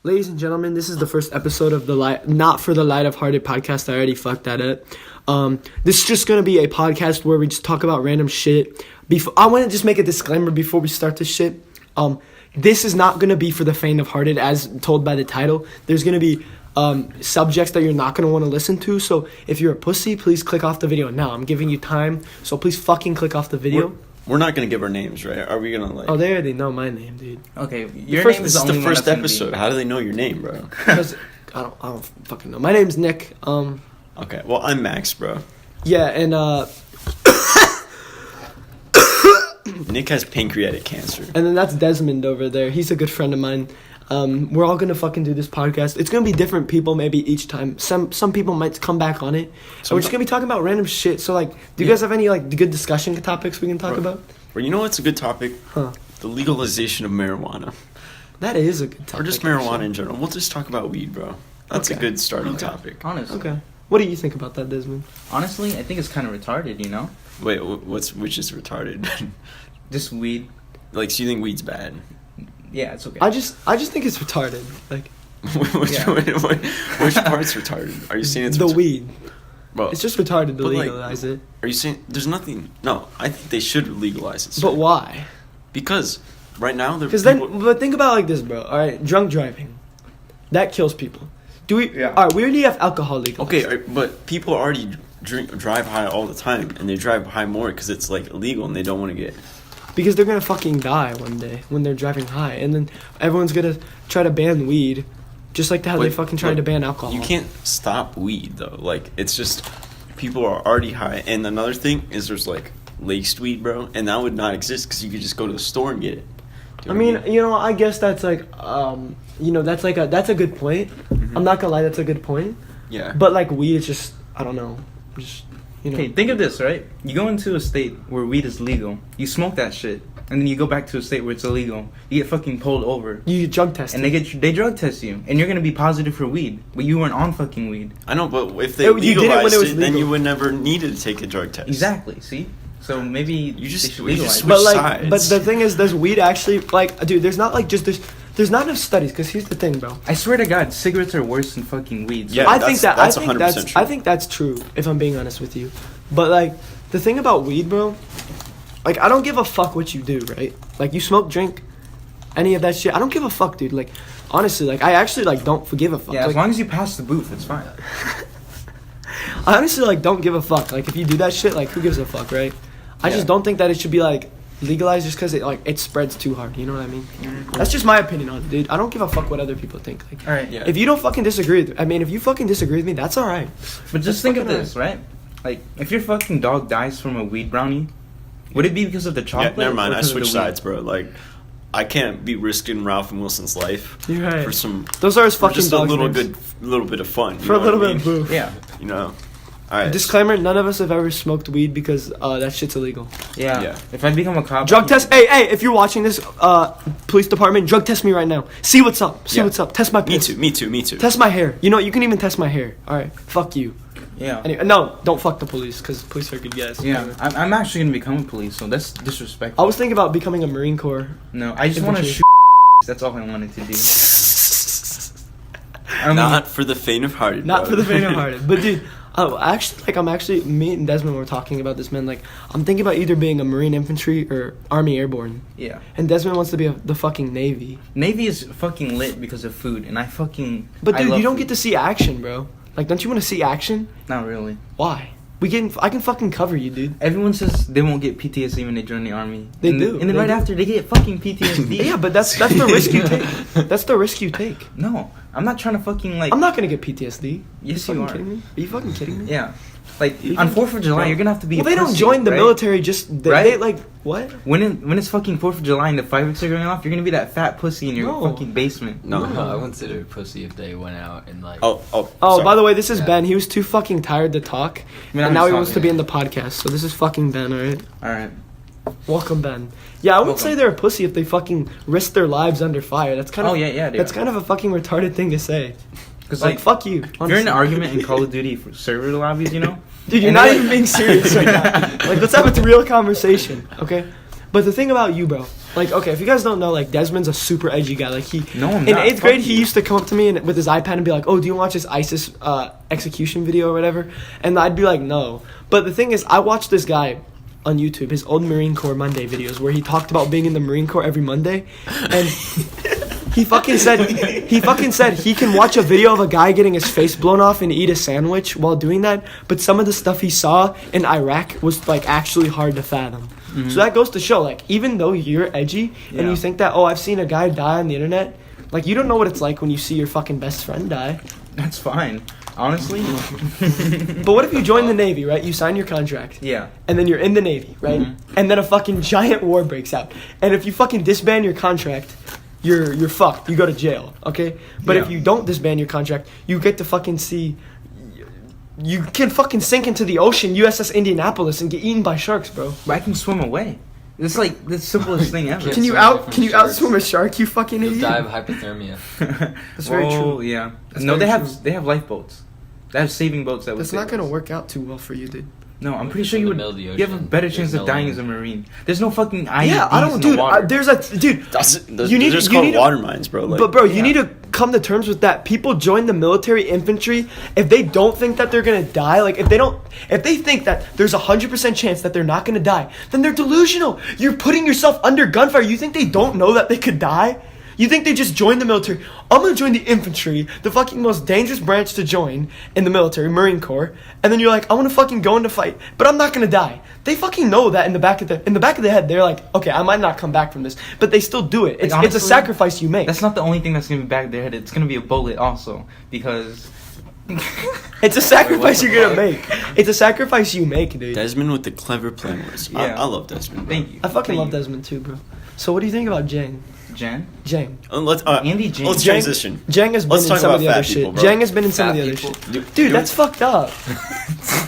Ladies and gentlemen, this is the first episode of the Not for the Light of Hearted podcast. I already fucked that up. This is just going to be a podcast where we just talk about random shit. I want to just make a disclaimer before we start this shit. This is not going to be for the faint of hearted, as told by the title. There's going to be subjects that you're not going to want to listen to. So if you're a pussy, please click off the video now. I'm giving you time, so please fucking click off the video. We're not going to give our names, right? Are we going to, like... Oh, they already know my name, dude. Okay, your name is the only one. This is the first episode. How do they know your name, bro? Because I don't fucking know. My name's Nick. Okay, well, I'm Max, bro. Yeah, and Nick has pancreatic cancer. And then that's Desmond over there. He's a good friend of mine. We're all gonna fucking do this podcast. It's gonna be different people maybe each time. Some people might come back on it. So we're just gonna be talking about random shit. So like, do you guys have any like good discussion topics we can talk about? Well, you know what's a good topic? Huh? The legalization of marijuana. That is a good topic. Or just marijuana in general. We'll just talk about weed, bro. That's a good starting topic. Honestly. Okay. What do you think about that, Desmond? Honestly, I think it's kind of retarded, you know? Wait, which is retarded? Just weed. Like, so you think weed's bad? Yeah, it's okay. I just think it's retarded. Like, which part's retarded? Are you saying it's the weed? Well, it's just retarded to legalize it. Are you saying there's nothing? No, I think they should legalize it. But why? Because right now they're. But think about it like this, bro. All right, drunk driving, that kills people. Do we? Yeah. All right, we already have alcohol legalized. Okay, but people already drive high all the time, and they drive high more because it's like illegal, and they don't want to get. Because they're gonna fucking die one day when they're driving high, and then everyone's gonna try to ban weed, just like how they fucking tried to ban alcohol. You can't stop weed though. Like it's just people are already high, and another thing is there's like laced weed, bro, and that would not exist because you could just go to the store and get it. I mean, I guess that's like, that's a good point. Mm-hmm. I'm not gonna lie, that's a good point. Yeah. But like weed, it's just I don't know, just. Okay, think of this, right? You go into a state where weed is legal, you smoke that shit, and then you go back to a state where it's illegal. You get fucking pulled over. You get drug tested. And they drug test you, and you're gonna be positive for weed, but you weren't on fucking weed. I know, but if they legalized it, then you would never need to take a drug test. Exactly. See. So maybe you just switch sides. But the thing is, does weed actually like, dude? There's not like just there's not enough studies. Because here's the thing, bro. I swear to God, cigarettes are worse than fucking weed. So yeah, that's 100% true. I think that's true. If I'm being honest with you, but like the thing about weed, bro, like I don't give a fuck what you do, right? Like you smoke, drink, any of that shit. I don't give a fuck, dude. Like honestly, like I actually like don't forgive a fuck. Yeah, like, as long as you pass the booth, it's fine. I honestly like don't give a fuck. Like if you do that shit, like who gives a fuck, right? I just don't think that it should be like legalized just because it spreads too hard. You know what I mean? Mm-hmm. That's just my opinion on it, dude. I don't give a fuck what other people think. Like, all right, yeah. If you don't fucking disagree with, if you fucking disagree with me, that's all right. But just think of this, right? Like, if your fucking dog dies from a weed brownie, would it be because of the chocolate? Yeah, never mind. I switched sides, bro. Like, I can't be risking Ralph and Wilson's life You're right. for some. Those are his fucking just dogs. A little bit of fun. For a little bit of booth. Yeah. You know. All right. Disclaimer: none of us have ever smoked weed because that shit's illegal. Yeah. If I become a cop, drug test. Hey, if you're watching this, police department, drug test me right now. See what's up. What's up. Test my piss. Me too. Test my hair. You know, you can even test my hair. All right. Fuck you. Yeah. Anyway, no, don't fuck the police because police are good guys. Yeah. I'm actually gonna become a police, so that's disrespectful. I was thinking about becoming a Marine Corps. No, I just want to shoot. That's all I wanted to do. Not for the faint of hearted. Not for the faint of hearted. But dude. Me and Desmond were talking about this, man. Like, I'm thinking about either being a Marine Infantry or Army Airborne. Yeah. And Desmond wants to be the fucking Navy. Navy is fucking lit because of food, and I fucking. But dude, you don't get to see action, bro. Like, don't you want to see action? Not really. Why? I can fucking cover you, dude. Everyone says they won't get PTSD when they join the army. They do. And then right after, they get fucking PTSD. Yeah, but that's the risk you take. That's the risk you take. No, I'm not trying to fucking like. I'm not gonna get PTSD. Yes, you you are. are. Kidding me? Are you fucking kidding me? Yeah. Like, on 4th of July, you're gonna have to be Well, they don't join the military just... They, like, what? When it's fucking 4th of July and the fireworks are going off, you're gonna be that fat pussy in your fucking basement. No, I wouldn't say they're pussy if they went out and, like... Oh, by the way, this is Ben. He was too fucking tired to talk, and now he wants to be in the podcast. So this is fucking Ben, alright? Alright. Welcome, Ben. Yeah, I wouldn't say they're a pussy if they fucking risk their lives under fire. That's kind of... Oh, yeah, that's kind of a fucking retarded thing to say. Because, like, fuck you. If you're in an argument in Call of Duty for server lobbies, you know... Dude, you're not even being serious right now. Like, let's have a real conversation, okay? But the thing about you, bro, like, okay, if you guys don't know, like, Desmond's a super edgy guy. Like, No, I'm in not. 8th grade, Fuck he you. used to come up to me and with his iPad and be like, "Oh, do you watch this ISIS execution video or whatever?" And I'd be like, "No." But the thing is, I watched this guy on YouTube, his old Marine Corps Monday videos, where he talked about being in the Marine Corps every Monday, and he fucking said he can watch a video of a guy getting his face blown off and eat a sandwich while doing that, but some of the stuff he saw in Iraq was like actually hard to fathom. So that goes to show, like, even though you're edgy and Yeah. you think that, oh, I've seen a guy die on the internet, like, you don't know what it's like when you see your fucking best friend die. That's fine. Honestly. But what if you join the Navy, right? You sign your contract. Yeah. And then you're in the Navy, right? And then a fucking giant war breaks out. And if you fucking disband your contract, you're fucked. You go to jail, okay? But if Yeah. you don't disband your contract, you get to fucking see. You can fucking sink into the ocean, USS Indianapolis, and get eaten by sharks, bro. But I can swim away. It's like the simplest thing ever. Can't Can you swim away from Can you sharks. outswim a shark? You fucking You'll idiot. die of hypothermia. That's very true. Yeah. That's No, very they true. have lifeboats. They have saving boats that would That's save not gonna us. work out too well for you, dude. No, I'm pretty It's sure in you the would. middle of the You have a ocean. better There's chance no of dying land. as a marine. There's no fucking IEDs Yeah, I don't, in dude. the water. There's a dude. There's You need- just you called need to- water mines, bro. Like, But bro, you yeah. need to come to terms with that. People join the military infantry if they don't think that they're gonna die. Like if they think that there's 100% chance that they're not gonna die, then they're delusional. You're putting yourself under gunfire. You think they don't know that they could die? You think they just joined the military? I'm gonna join the infantry, the fucking most dangerous branch to join in the military, Marine Corps. And then you're like, I want to fucking go into fight, but I'm not gonna die. They fucking know that in the back of their head. They're like, okay, I might not come back from this, but they still do it. It's Like, it's a honestly, sacrifice you make. That's not the only thing that's gonna be back of their head. It's gonna be a bullet also because. It's a sacrifice Wait, what you're the gonna make. It's a sacrifice you make, dude. Desmond with the clever plan words. Yeah. I love Desmond. Bro. Thank you. I fucking Thank love you. Desmond too, bro. So what do you think about Jang? Jen. Jang. Let's Andy James. let's Jang- transition. Jang has been Let's in talk some of about the other fat people, shit. bro. Jang has been in some of Fat the other people? shit. Dude, that's fucked up.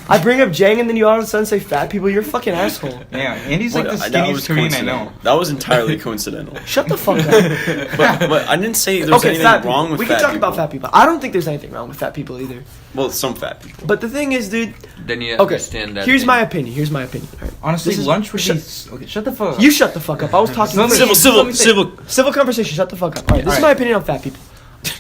I bring up Jang and then you all of a sudden say fat people. You're a fucking asshole. Yeah, Andy's like What- the that was skinniest Korean I coincidental. know. That was entirely coincidental. Shut the fuck up. But I didn't say there's Okay, anything fat wrong people. with We fat can talk people. about fat people. I don't think there's anything wrong with fat people either. Well, some fat people. But the thing is, dude. Then you Okay. understand that. Here's thing. my opinion. Here's my opinion. All right. Honestly, This is- lunch would shut- be. Okay, shut the fuck up. You shut the fuck up. I was talking. Let me- let me say- Civil conversation. Shut the fuck up. All right. This is All my right. opinion on fat people.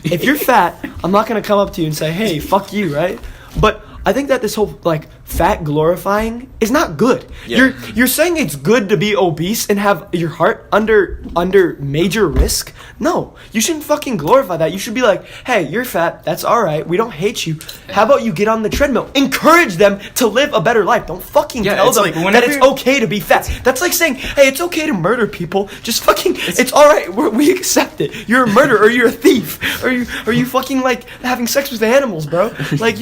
If you're fat, I'm not gonna come up to you and say, "Hey, fuck you," right? But I think that this whole like fat glorifying is not good. Yeah. You're saying it's good to be obese and have your heart under major risk. No, you shouldn't fucking glorify that. You should be like, "Hey, you're fat. That's all right. We don't hate you. How about you get on the treadmill? Encourage them to live a better life. Don't fucking Yeah, tell it's them like that whenever it's you're- okay to be fat. That's like saying, "Hey, it's okay to murder people. Just fucking, it's all right. We accept it. You're a murderer, or you're a thief, or you fucking like having sex with animals, bro. Like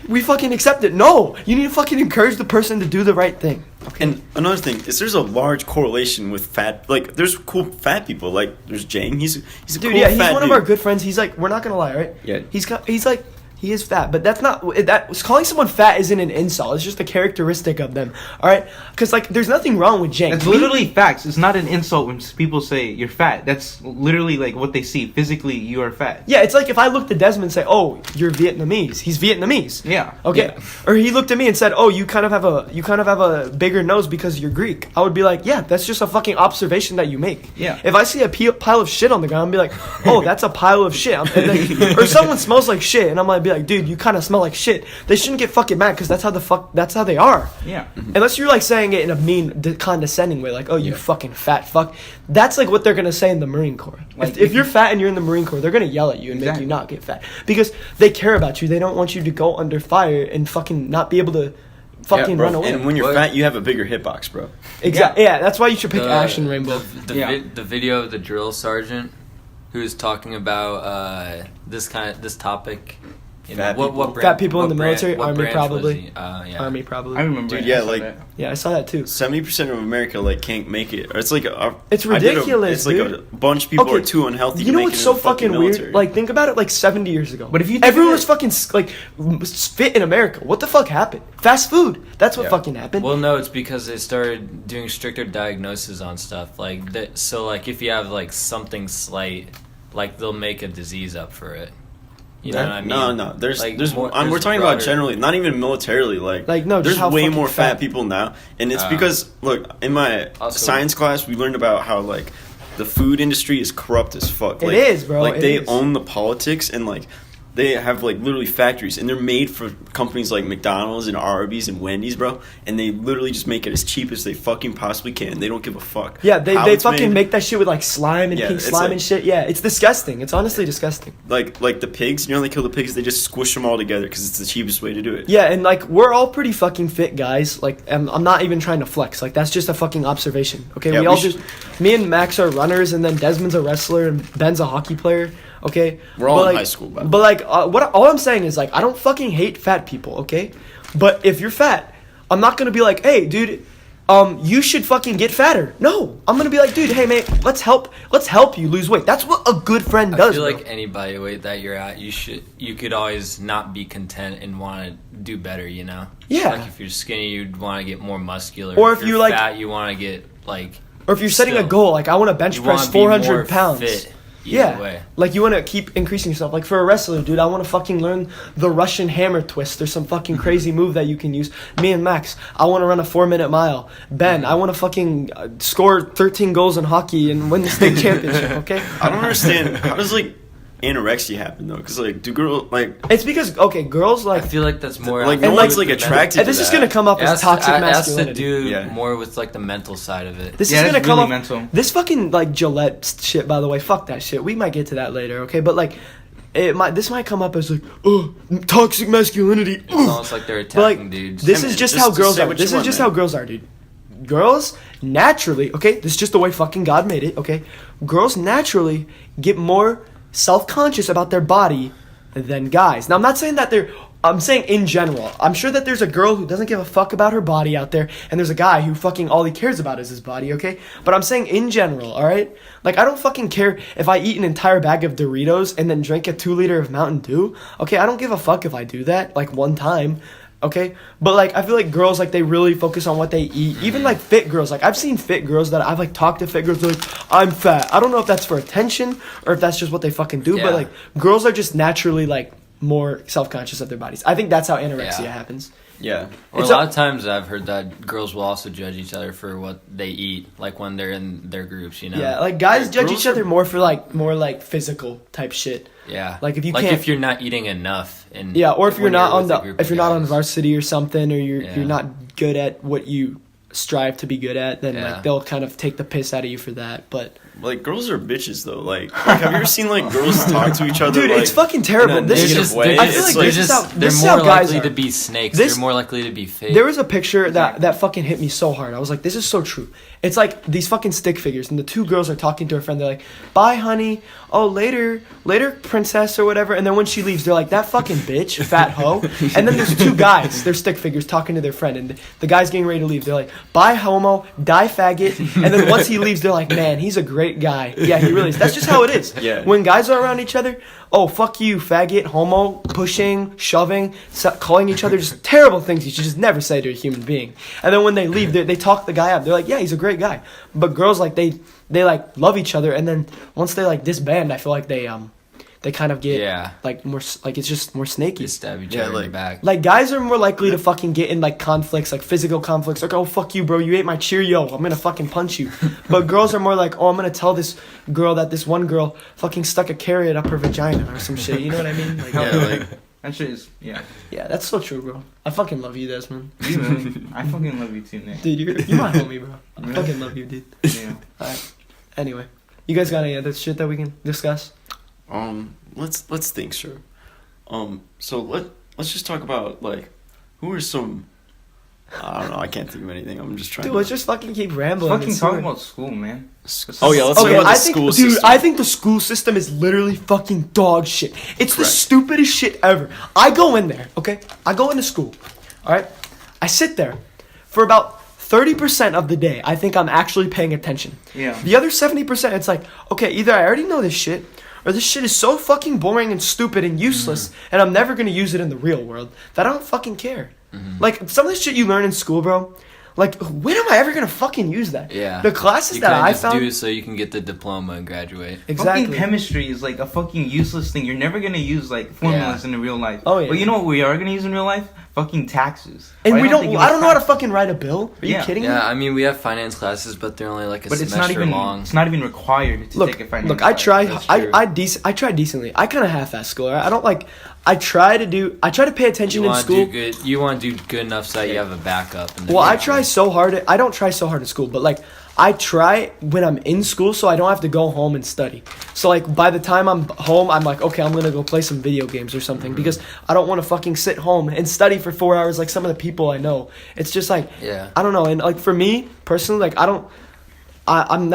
we fucking accept it. No, you need to fucking encourage the person to do the right thing. And another thing is there's a large correlation with fat. Like, there's cool fat people. Like, there's Jang. He's a Dude, cool yeah, he's fat one of dude. our good friends. He's like, we're not gonna lie, right? Yeah. He's like. He is fat, but that's not that. Calling someone fat isn't an insult. It's just a characteristic of them. All right, because like, there's nothing wrong with Jang. It's literally facts. It's not an insult when people say you're fat. That's literally like what they see. Physically, you are fat. Yeah, it's like if I looked at Desmond and say, "Oh, you're Vietnamese." He's Vietnamese. Yeah. Okay. Yeah. Or he looked at me and said, "Oh, you kind of have a bigger nose because you're Greek." I would be like, "Yeah, that's just a fucking observation that you make." Yeah. If I see a pile of shit on the ground, I'd be like, "Oh, that's a pile of shit." Or someone smells like shit, and I'm gonna be like, "Dude, you kind of smell like shit." They shouldn't get fucking mad because that's how they are. Yeah. Unless you're like saying it in a mean, condescending way, like, "Oh, you Yeah. fucking fat fuck." That's like what they're gonna say in the Marine Corps. Like, if you're fat and you're in the Marine Corps, they're gonna yell at you and make Exactly. you not get fat because they care about you. They don't want you to go under fire and fucking not be able to fucking Yeah, bro. run away. And when you're What? fat, you have a bigger hitbox, bro. Exactly. Yeah, that's why you should pick Ash and Rainbow. Yeah. The video of the drill sergeant who was talking about this topic. You know, Fat what people. brand, Fat people in what the brand- military, what Army branch was probably. he? Yeah. Army probably. I remember. Dude, it. yeah, I saw like- that. Yeah, I saw that too. 70% of America like can't make it. Or it's like It's ridiculous, it's like dude. a bunch of people Okay, are too unhealthy. You to know make what's it in so the fucking fucking weird? military. Like, think about it. Like 70 years ago. But if you think everyone of was it- fucking fit in America. What the fuck happened? Fast food. That's what Yeah. fucking happened. Well, no, it's because they started doing stricter diagnoses on stuff like that. So, like, if you have like something slight, like they'll make a disease up for it. You know what I mean? No. There's Like, we're more- talking there's about broader- generally, not even militarily. Like no, just there's how way fucking more fat fat. people now, and it's Oh. because look, in my Also- science class, we learned about how like the food industry is corrupt as fuck. It Like, is, bro, Like it they is. own the politics and like. They have like literally factories, and they're made for companies like McDonald's and Arby's and Wendy's, bro. And they literally just make it as cheap as they fucking possibly can. They don't give a fuck. Yeah, they how they it's fucking made. make that shit with like slime and Yeah, pink it's slime like- and shit. Yeah, it's disgusting. It's honestly disgusting. like the pigs. You know, they kill the pigs. They just squish them all together because it's the cheapest way to do it. Yeah, and like we're all pretty fucking fit guys. Like I'm not even trying to flex. Like that's just a fucking observation. Okay, Yeah, we we all should- just me and Max are runners, and then Desmond's a wrestler, and Ben's a hockey player. Okay, We're all But, in like- high school, by the But like, what all I'm saying is like I don't fucking hate fat people. Okay, but if you're fat, I'm not gonna be like, hey, dude. You should fucking get fatter. No, I'm gonna be like, dude, hey, mate, let's help you lose weight. That's what a good friend I does. feel bro. like any body weight that you're at, you could always not be content and want to do better. You know? Yeah. Like if you're skinny, you'd want to get more muscular. Or if you're you, like- fat, you want to get like. Or if you're setting a still, goal, like I want to bench you press wanna be more 400 pounds. fit either Yeah, way. like you want to keep increasing yourself. Like for a wrestler, dude, I want to fucking learn the Russian hammer twist or some fucking crazy move that you can use. Me and Max, I want to run a 4-minute mile. Ben, I want to fucking score 13 goals in hockey and win the state championship. Okay, I don't understand how does like anorexia happen though? Because like, do girls like it's because girls I like. feel like that's more like out no like- one's like attracted? And to this is that. gonna come up It as has toxic it has to masculinity. do Yeah. more with like the mental side of it. This Yeah, is gonna it's come really up. mental. This fucking like Gillette shit, by the way. Fuck that shit. We might get to that later, okay? But like, this might come up as like, oh, toxic masculinity. It's almost like they're But attacking like, dudes. this Hey, is man, just just- how just girls say are. what This you is want, just man. how girls are, dude. Girls naturally, okay, this is just the way fucking God made it, okay? Girls naturally get more self-conscious about their body than guys. Now, I'm not saying that I'm saying in general. I'm sure that there's a girl who doesn't give a fuck about her body out there, and there's a guy who fucking all he cares about is his body, okay? But I'm saying in general, alright? Like, I don't fucking care if I eat an entire bag of Doritos and then drink a 2-liter of Mountain Dew, okay? I don't give a fuck if I do that, like, one time. Okay, but like I feel like girls like they really focus on what they eat. Even like fit girls, like I've seen fit girls that I've like talked to fit girls they're like I'm fat. I don't know if that's for attention or if that's just what they fucking do. Yeah. But like girls are just naturally like more self-conscious of their bodies. I think that's how anorexia Yeah. happens. Yeah. Or It's a a- lot of times I've heard that girls will also judge each other for what they eat, like when they're in their groups, you know? Yeah, like guys Yeah, judge girls each other are- more like physical type shit. Yeah. Like, if you like can't- if you're not eating enough and Yeah, or if you're when not on with a the group if of you're not on guys. varsity or something, or you're Yeah. not good at what you strive to be good at, then Yeah. like they'll kind of take the piss out of you for that. But Like girls are bitches though. Like have you ever seen like girls talk to each other? dude, like, it's fucking in terrible. a This They're is negative just, way? they're, I feel It's like like this is how- they're this is more how guys likely are. to be snakes. This- they're more likely to be fake. There was a picture that fucking hit me so hard. I was like, this is so true. It's like these fucking stick figures, and the two girls are talking to her friend. They're like, bye, honey. Oh, later, princess, or whatever. And then when she leaves, they're like, that fucking bitch, fat hoe. And then there's two guys, they're stick figures, talking to their friend. And the guy's getting ready to leave. They're like, bye, homo, die, faggot. And then once he leaves, they're like, man, he's a great guy. Yeah, he really is. That's just how it is. Yeah. When guys are around each other, oh, fuck you, faggot, homo, pushing, shoving, calling each other just terrible things you should just never say to a human being. And then when they leave, they talk the guy up. They're like, yeah, he's a great guy. But girls, like, they like love each other. And then once they like disband, I feel like they kind of get Yeah. like more, like it's just more snaky. You stab each Yeah, other in like- the back. Like guys are more likely to fucking get in like conflicts, like physical conflicts. Like, oh fuck you, bro, you ate my Cheerio, I'm gonna fucking punch you. But girls are more like, oh, I'm gonna tell this girl that this one girl fucking stuck a carrot up her vagina or some shit. You know what I mean? Like, Yeah, like That shit is, yeah. yeah, that's so true, bro. I fucking love you, Desmond. You know, I fucking love you too, Nick. Dude, you're my homie, bro. I Really? fucking love you, dude. Yeah. Alright. Anyway, you guys got any other shit that we can discuss? let's think, sure. So let's just talk about like who are some. I don't know. I can't think of anything. I'm just trying. Dude, to... let's just fucking keep rambling. Fucking and see talk where- about school, man. Oh yeah, let's Okay, talk about the I think, school dude, system. I think the school system is literally fucking dog shit. It's the Correct. stupidest shit ever. I go in there, okay? I go into school, all right? I sit there for about 30% of the day. I think I'm actually paying attention. Yeah. The other 70%, it's like, okay, either I already know this shit, or this shit is so fucking boring and stupid and useless, and I'm never gonna use it in the real world that I don't fucking care. Like, some of the shit you learn in school, bro, Like, when am I ever gonna fucking use that? Yeah. The classes You that kinda I just found. do so you can get the diploma and graduate. Exactly. Fucking chemistry is like a fucking useless thing. You're never gonna use like formulas in real life. Oh, yeah. But you know what we are gonna use in real life? Fucking taxes. And Why we they don't. give I us don't know how to taxes? fucking write a bill. Are you Yeah. kidding me? Yeah, I mean, we have finance classes, but they're only like a But it's semester not even long. It's not even required to take a finance. Look, I class. try. That's I true. I try decently. I kind of half-ass school. Right? I don't like. I try to pay attention You in want to school. do good. You want to do good enough so that you have a backup. In the Well, I future. try so hard. I don't try so hard in school, but like I try when I'm in school, so I don't have to go home and study. So like by the time I'm home, I'm like, okay, I'm gonna go play some video games or something because I don't want to fucking sit home and study for 4 hours like some of the people I know. It's just like Yeah. I don't know, and like for me personally, like I'm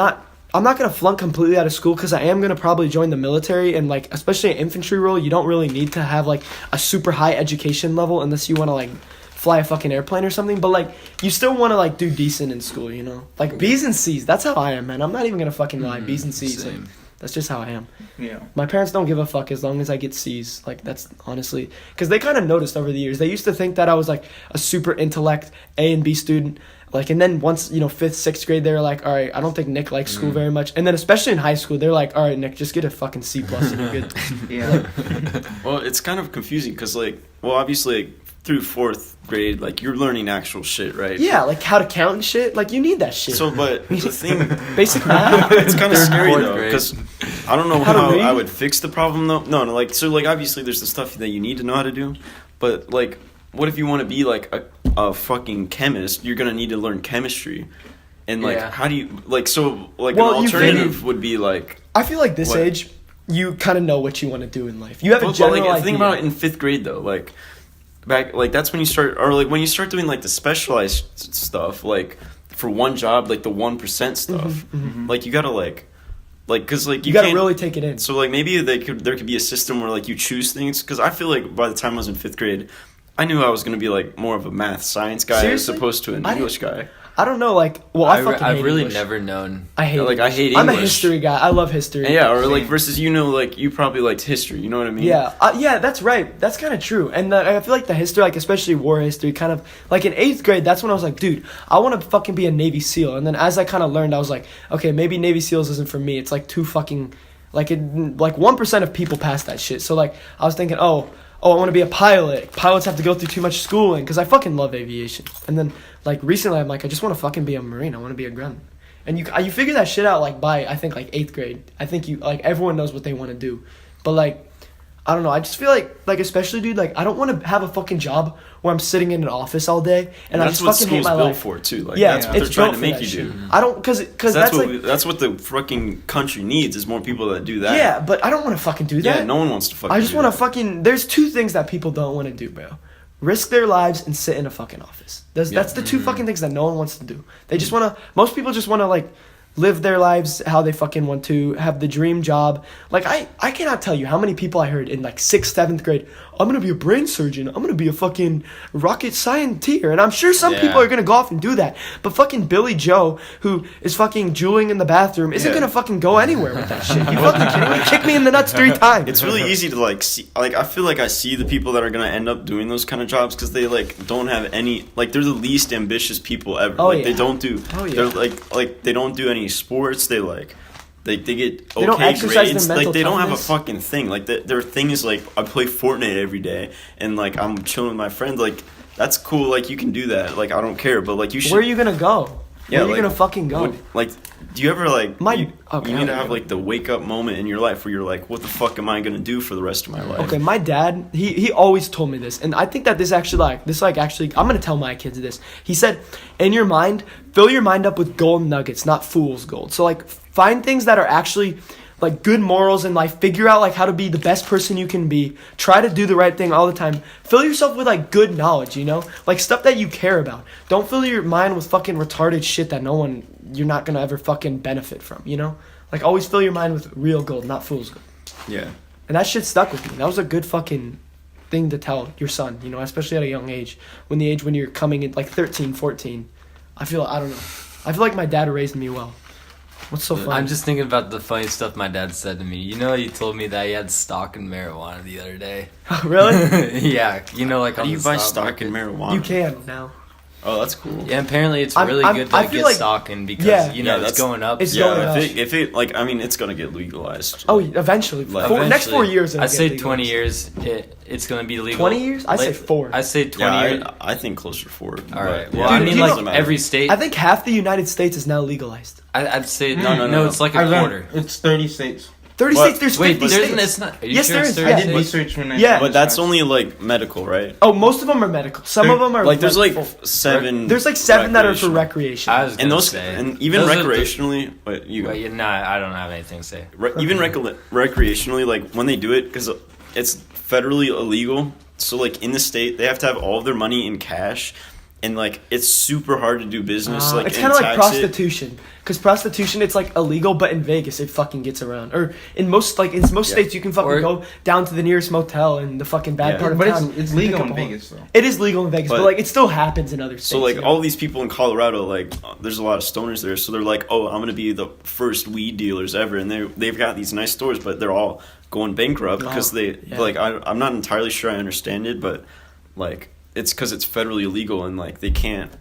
not gonna flunk completely out of school because I am gonna probably join the military, and like especially an infantry role, you don't really need to have like a super high education level unless you want to like fly a fucking airplane or something. But like you still want to like do decent in school, you know, like B's and C's. That's how I am, man. I'm not even gonna fucking lie. B's and C's. Like, Same. that's just how I am. Yeah. My parents don't give a fuck as long as I get C's. Like that's honestly because they kind of noticed over the years. They used to think that I was like a super intellect A and B student. Like, and then once, 5th, 6th grade, they were like, all right, I don't think Nick likes school very much. And then especially in high school, they're like, all right, Nick, just get a fucking C plus and you're good. Yeah. Well, it's kind of confusing because, obviously, through 4th grade, you're learning actual shit, right? Yeah, like how to count and shit. Like, you need that shit. So, but the thing, Basic math. it's kind of scary Fourth though, grade. because I don't know How to how read? I would fix the problem though. No, obviously there's the stuff that you need to know how to do, but what if you want to be a fucking chemist? You're gonna need to learn chemistry, and Yeah. how do you Well, an you alternative would be I feel like this What? age, you kind of know what you want to do in life. You have a But, general idea. think about it in 5th grade though, that's when you start, or when you start doing the specialized stuff, for one job, the 1% stuff, you gotta because you you got to can't- really take it in. So maybe there could be a system where you choose things, because I feel like by the time I was in 5th grade, I knew I was gonna be Seriously? more of a math science guy as opposed to an I English guy. I don't know, I fucking I've hate really English. never known. I hate I English. hate I'm a English. history guy. I love history. And yeah, or Same. versus you probably liked history. You know what I mean? Yeah, yeah, that's right. That's kind of true. And I feel like the history, especially war history, kind of in 8th grade. That's when I was like, dude, I want to fucking be a Navy SEAL. And then as I kind of learned, I was like, okay, maybe Navy SEALs isn't for me. It's too fucking 1% of people pass that shit. So I was thinking, oh, I want to be a pilot. Pilots have to go through too much schooling because I fucking love aviation. And then recently, I'm like, I just want to fucking be a Marine. I want to be a grunt. And you figure that shit out by I think 8th grade. I think you everyone knows what they want to do, but I don't know. I just feel like especially dude, I don't want to have a fucking job where I'm sitting in an office all day and I that's just what fucking hate school's my built life. for too. Yeah, that's what they're it's trying built to for make that you shit. do. I don't because That's what the fucking country needs is more people that do that. yeah, but I don't want to fucking do that. Yeah, no one wants to fucking. I just do want to that. fucking. There's two things that people don't want to do, bro. Risk their lives and sit in a fucking office. That's the two fucking things that no one wants to do. They just want to. Most people just want to live their lives how they fucking want to, have the dream job. I cannot tell you how many people I heard in 6th, 7th grade, I'm gonna be a brain surgeon, I'm gonna be a fucking rocket scientist, and I'm sure some Yeah. people are gonna go off and do that, but fucking Billy Joe, who is fucking juuling in the bathroom, isn't Yeah. gonna fucking go anywhere with that shit. You fucking kidding me? Kick me in the nuts 3 times. It's really easy to see. I feel like I see the people that are gonna end up doing those kind of jobs because they don't have any. They're the least ambitious people ever. Oh, They yeah. don't do. Oh, yeah. They're they don't do any sports. They get okay They don't exercise grades. their mental They don't have a toughness. fucking thing. Their thing is I play Fortnite every day and I'm chilling with my friends. That's cool. You can do that. I don't care. But you should. Where are you gonna go? Yeah, Where are you gonna fucking go? Do you ever My- you need to have the wake up moment in your life where you're what the fuck am I gonna do for the rest of my life? Okay, my dad, he always told me this, and I think that this actually I'm gonna tell my kids this. He said, in your mind, fill your mind up with gold nuggets, not fool's gold. So find things that are actually good morals in life. Figure out how to be the best person you can be. Try to do the right thing all the time. Fill yourself with good knowledge, stuff that you care about. Don't fill your mind with fucking retarded shit that you're not gonna ever fucking benefit from. Always fill your mind with real gold, not fool's gold. Yeah. And that shit stuck with me. That was a good fucking thing to tell your son, especially at a young age. When you're coming in 13, 14. I don't know. I feel like my dad raised me well. What's so funny? I'm just thinking about the funny stuff my dad said to me. He told me that he had stock in marijuana the other day. Really? Yeah, How on do you the buy stock stock in market. marijuana? You can now. Oh, that's cool. Yeah, apparently it's I'm- really I'm- good to I like, feel get like- stock in because Yeah. you know Yeah, it's going up. it's so- going Yeah, up. if it like, I mean, it's gonna get legalized. Oh, eventually. Like- Next 4 years. it'll I say get 20 legalized. years. It's gonna be legal. 20 years? I say Like, 4. I say 20 Yeah, years. I think closer to 4. All right. but, Well, yeah, I Dude, mean, you like know- every state. I think half the United States is now legalized. I'd say No. It's like I a learned quarter. it's 30 states. 30 But- states. There's Wait, 50 there's states. it's not. Are you Yes, sure there it's is. 30 Yeah. I did states? research when I. Yeah. But that's only like medical, right? Oh, most of them are medical. Some of them are Like there's like full- 7. There's like 7 that are for recreational. recreation. I was gonna And those say. and even Those are the- recreationally, but you But I don't have anything to say. even recreationally, like when they do it, because it's federally illegal. So like in the state, they have to have all of their money in cash, and like it's super hard to do business. Like it's and kind of like tax it. prostitution, because prostitution it's like illegal, but in Vegas it fucking gets around. Or in most Yeah. states you can fucking Or- go down to the nearest motel in the fucking bad Yeah. part of But town. it's and legal pick in up a whore. Vegas though. It is legal in Vegas, but, But- like it still happens in other states. So like you know? all these people in Colorado, like there's a lot of stoners there. So they're like, oh, I'm gonna be the first weed dealers ever, and they've got these nice stores, but they're all going bankrupt because they yeah. like I'm not entirely sure I understand it, but like it's because it's federally illegal and like they can't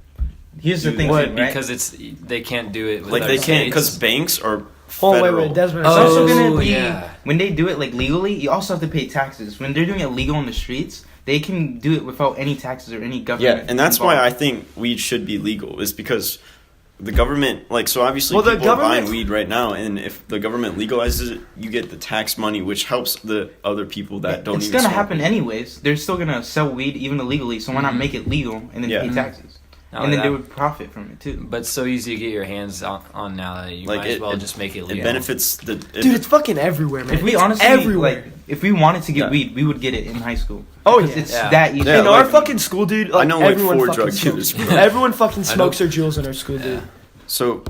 Here's the Do thing, that. too, What? right? Because they can't do it. With like other they can't because states? banks are Oh federal. wait, Desmond. It's also Oh, gonna be yeah. when they do it like legally. You also have to pay taxes. When they're doing it legal in the streets, they can do it without any taxes or any government. Yeah, and that's why I involved. think weed should be legal. Is because the government, like, so obviously Well, the people are buying government- weed right now, and if the government legalizes it, you get the tax money, which helps the other people that don't. It's even gonna smoke happen weed. anyways. They're still gonna sell weed even illegally, so why not make it legal and then Yeah. pay taxes? Not And then only they that, would profit from it too. But it's so easy to get your hands on now that you Like, might as it- well it- just make it It legal. benefits the. Dude, it's fucking everywhere, man. If we It's honestly everywhere. like, if we wanted to get Yeah. weed, we would get it in high school. Oh, Because yeah. it's Yeah. that easy. Yeah, in our like- fucking school, dude, like, I know, like, everyone 4 fucking drug smokes. dealers, bro. Everyone fucking I know- smokes their jewels in our school, dude. Yeah. So,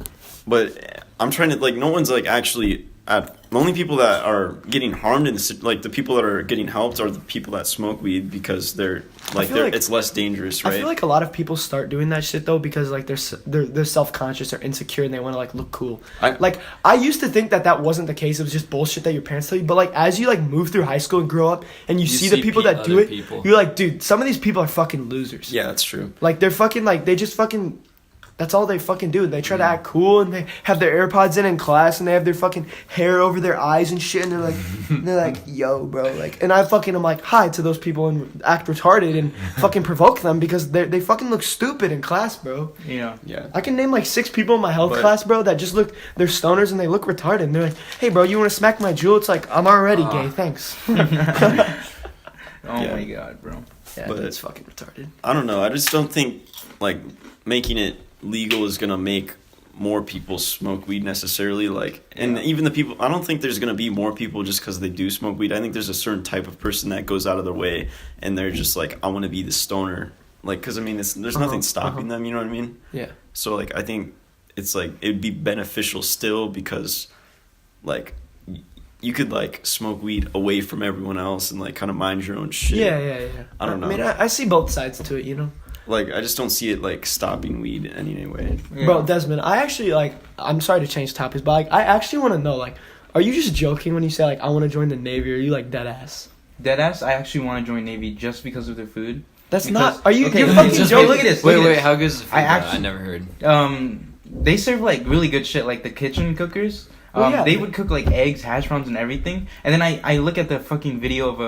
but I'm trying to like. No one's like actually. The only people that are getting harmed in the like the people that are getting helped are the people that smoke weed because they're like feel like- it's less dangerous, right? I feel like a lot of people start doing that shit though because like they're self conscious or insecure and they want to like look cool. Like I used to think that wasn't the case. It was just bullshit that your parents tell you. But like as you like move through high school and grow up and you see the see people that do other it, people. you're like, dude, some of these people are fucking losers. yeah, that's true. Like they're fucking like they just fucking. That's all they fucking do. They try to act cool and they have their AirPods in class and they have their fucking hair over their eyes and shit and they're like, yo, bro, like, and I fucking am like hi to those people and act retarded and fucking provoke them because they fucking look stupid in class, bro. Yeah. Yeah. I can name like 6 people in my health But- class, bro, that just look they're stoners and they look retarded. And they're like, hey, bro, you want to smack my jewel? It's like I'm already gay, thanks. Oh Yeah. my god, bro. Yeah, But- it's fucking retarded. I don't know. I just don't think like making it legal is gonna make more people smoke weed necessarily. Like, and even the people. I don't think there's gonna be more people just because they do smoke weed. I think there's a certain type of person that goes out of their way and they're just like, I want to be the stoner. Like, because I mean, there's nothing stopping them. You know what I mean? Yeah. So like, I think it's like it'd be beneficial still because, like. You could like smoke weed away from everyone else and like kind of mind your own shit. Yeah. I don't know. I mean, I see both sides to it, you know. Like I just don't see it like stopping weed in any way. Yeah. Bro, Desmond, I actually like. I'm sorry to change topics, but like, I actually want to know, like, are you just joking when you say like I want to join the Navy? Or are you like dead ass? Deadass, I actually want to join Navy just because of their food. That's Because- not. Are you? okay, You're fucking just- joking. look at this. Wait, look at wait. this. How good is the food? I though? actually- I never heard. They serve like really good shit, like the kitchen cookers. Well, yeah. They would cook like eggs, hash browns, and everything. And then I look at the fucking video of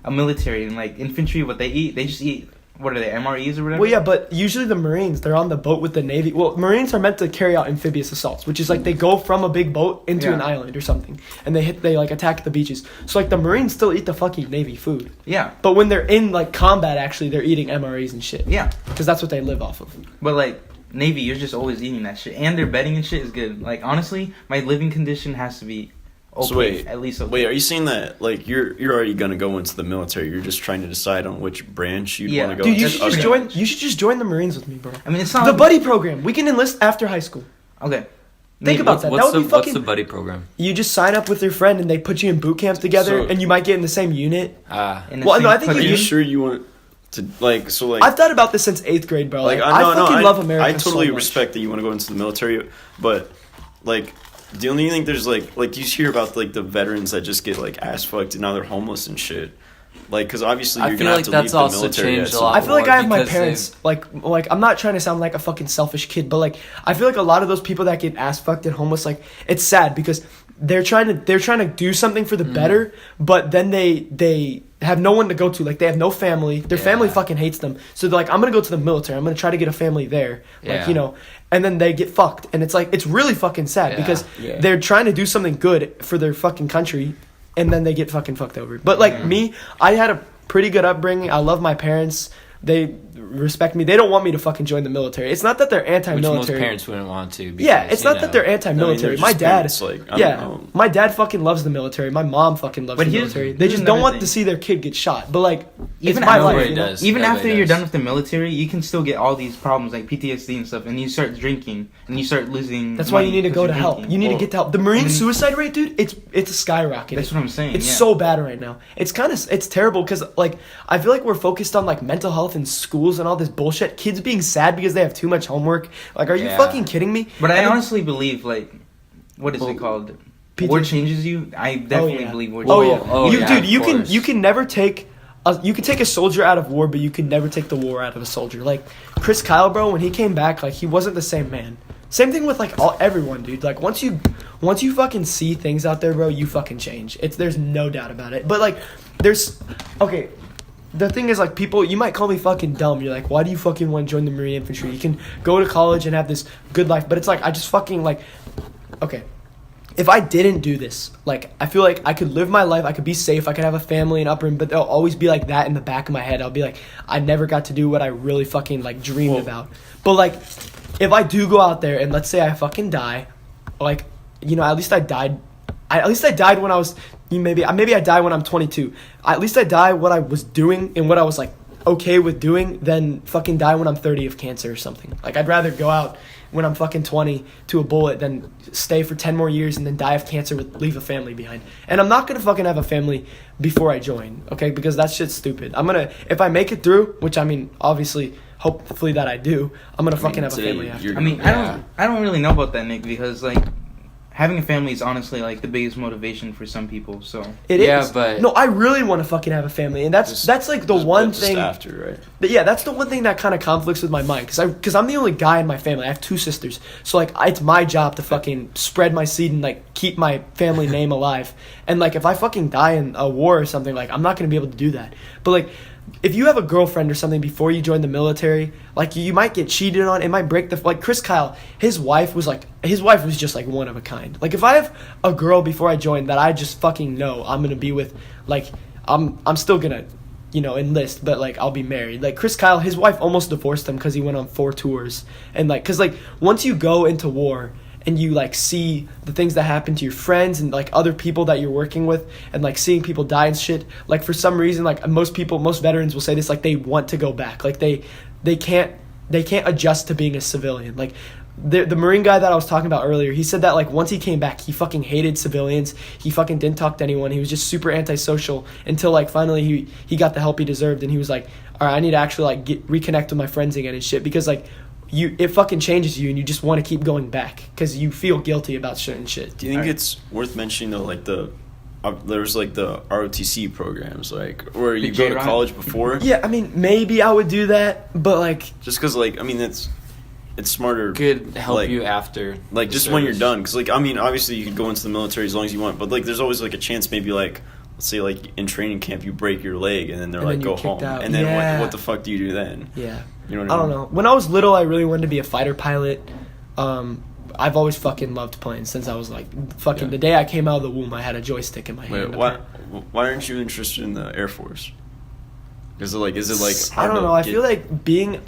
a military and like infantry, what they eat. They just eat, what are they, MREs or whatever? Well, yeah, but usually the Marines, they're on the boat with the Navy. Well, Marines are meant to carry out amphibious assaults, which is like they go from a big boat into Yeah. an island or something, and they like attack the beaches. So like the Marines still eat the fucking Navy food, Yeah, but when they're in like combat, actually they're eating MREs and shit. yeah. Because that's what they live off of. But like Navy, you're just always eating that shit, and their bedding and shit is good. Like honestly, my living condition has to be okay, So wait, at least okay. Wait, are you saying that like you're already gonna go into the military? You're just trying to decide on which branch you'd Yeah. want to go. Dude, you into? should just Okay. join. You should just join the Marines with me, bro. I mean, it's not The like- buddy program. We can enlist after high school. Okay. Think about that. What's That would be the what's fucking. the buddy program? You just sign up with your friend and they put you in boot camp together, So- and you might get in the same unit. In the Well, no, same I think Are platoon. you sure you want to like so like? I've thought about this since 8th grade, bro. like Like, I no, fucking love America. I totally so much. respect that you want to go into the military, but like, do you think there's like you hear about like the veterans that just get like ass fucked and now they're homeless and shit? Like, because obviously I you're feel gonna like have to leave that's the also military. changed at a lot. I feel like I have my because parents like I'm not trying to sound like a fucking selfish kid, but like I feel like a lot of those people that get ass fucked and homeless, like it's sad because they're trying to do something for the better, but then they have no one to go to. Like they have no family. Their family Yeah. fucking hates them. So they're like, I'm gonna go to the military. I'm gonna try to get a family there. Like Yeah. you know, and then they get fucked, and it's like it's really fucking sad Yeah. because Yeah. they're trying to do something good for their fucking country, and then they get fucking fucked over. But like me, I had a pretty good upbringing. I love my parents. They respect me. They don't want me to fucking join the military. It's not that they're which most anti-military. parents wouldn't want to. Because, Yeah, it's you not that they're I anti-military. mean, My they're just dad, parents, like, I don't know. my dad fucking loves the military. My mom fucking loves But the here's- military. They here's just don't another want thing. to see their kid get shot. But like, it's Even my after- life. Nobody You know? does. Even Nobody after you're does. done with the military, you can still get all these problems like PTSD and stuff, and you start drinking and you start losing. That's why you money need to 'cause go you're to help. drinking. You need to Well, get to help. The Marine and then- suicide rate, dude, it's skyrocketing. That's what I'm saying. It's yeah. so bad right now. It's terrible because like I feel like we're focused on like mental health in schools and all this bullshit. Kids being sad because they have too much homework. Like, are you Yeah. fucking kidding me? But I And then- honestly believe like, what is Well, it called? PTSD. War changes you. I definitely yeah. believe war. Oh changes yeah, Oh, you yeah, dude, of you course. can never take you can take a soldier out of war, but you can never take the war out of a soldier. Like Chris Kyle, bro, when he came back, like he wasn't the same man. Same thing with like everyone, dude. Like once you fucking see things out there, bro, you fucking change. There's no doubt about it. But like there's okay. The thing is, like, people, you might call me fucking dumb. You're like, why do you fucking want to join the Marine Infantry? You can go to college and have this good life. But it's like, I just fucking, like, okay. If I didn't do this, like, I feel like I could live my life. I could be safe. I could have a family and upbringing. But there'll always be, like, that in the back of my head. I'll be like, I never got to do what I really fucking, like, dreamed about. But, like, if I do go out there and let's say I fucking die, like, you know, at least I died. At least I died when I was maybe I die when I'm 22. At least I die what I was doing and what I was like okay with doing than fucking die when I'm 30 of cancer or something. Like I'd rather go out when I'm fucking 20 to a bullet than stay for 10 more years and then die of cancer with leave a family behind. And I'm not gonna fucking have a family before I join, okay? Because that shit's stupid. I'm gonna if I make it through, which I mean obviously hopefully that I do, I'm gonna fucking have a today family after. you're I mean, Yeah. I don't really know about that, Nick, because like having a family is honestly like the biggest motivation for some people. So It is. Yeah, but- no, I really want to fucking have a family, and that's like the Just- one just thing. after, right? But yeah, that's the one thing that kind of conflicts with my mind because I'm the only guy in my family. I have 2 sisters, so like it's my job to fucking spread my seed and like keep my family name alive. And like if I fucking die in a war or something, like I'm not gonna be able to do that. But like if you have a girlfriend or something before you join the military, like you might get cheated on. It might break the like Chris Kyle. His wife was just like one of a kind. Like if I have a girl before I join that I just fucking know I'm gonna be with, like I'm still gonna, you know, enlist, but like I'll be married. Like Chris Kyle, his wife almost divorced him because he went on 4 tours, and like because like once you go into war and you like see the things that happen to your friends and like other people that you're working with and like seeing people die and shit, like for some reason like most veterans will say this, like they want to go back, like they can't adjust to being a civilian. Like the Marine guy that I was talking about earlier, he said that like once he came back he fucking hated civilians, he fucking didn't talk to anyone, he was just super antisocial until like finally he got the help he deserved, and he was like, all right, I need to actually like reconnect with my friends again and shit, because like it fucking changes you and you just want to keep going back because you feel guilty about certain shit. Do you think it's worth mentioning though, like there's like the ROTC programs, like where you go to J-Rod? college before? Yeah, I mean maybe I would do that, but like Just because, like, I mean, it's smarter. could help like, you after. Like the just when you're service. done, because like I mean, obviously you could go into the military as long as you want, but like there's always like a chance, maybe like let's say like in training camp you break your leg and then they're And like then go you're home, kicked out. and then Yeah. what the fuck do you do then? yeah. You know what I I don't mean? know. When I was little, I really wanted to be a fighter pilot. I've always fucking loved planes since I was like fucking Yeah. the day I came out of the womb. I had a joystick in my Wait, hand. why aren't you interested in the Air Force? Is it like I hard don't to know. I get-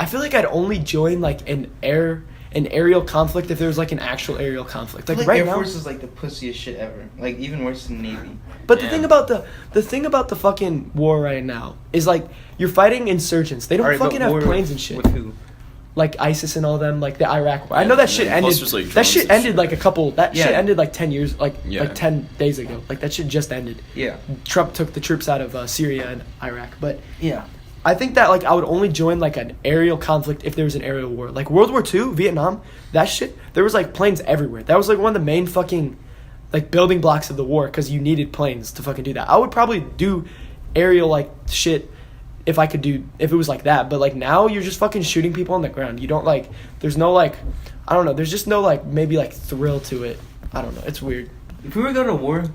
feel like I'd only join like an aerial conflict if there was like an actual aerial conflict. Like like right Air now. Force is like the pussiest shit ever. Like even worse than Navy. But the Yeah. thing about the fucking war right now is like you're fighting insurgents. They don't Alright, but fucking have war planes and shit. With who? Like ISIS and all them, like the Iraq war. I Yeah, know that and shit then plus ended. there's, like, That drones shit and ended shit. like a couple. That shit Yeah. ended like 10 years, like Yeah. 10 days ago. Like that shit just ended. Yeah. Trump took the troops out of Syria and Iraq. But Yeah. I think that like I would only join like an aerial conflict if there was an aerial war. Like World War II, Vietnam, that shit. There was like planes everywhere. That was like one of the main fucking like building blocks of the war because you needed planes to fucking do that. I would probably do aerial like shit if it was like that. But like now you're just fucking shooting people on the ground. You don't like, there's no like, I don't know, there's just no like maybe like thrill to it. I don't know, it's weird. If we were to go to war,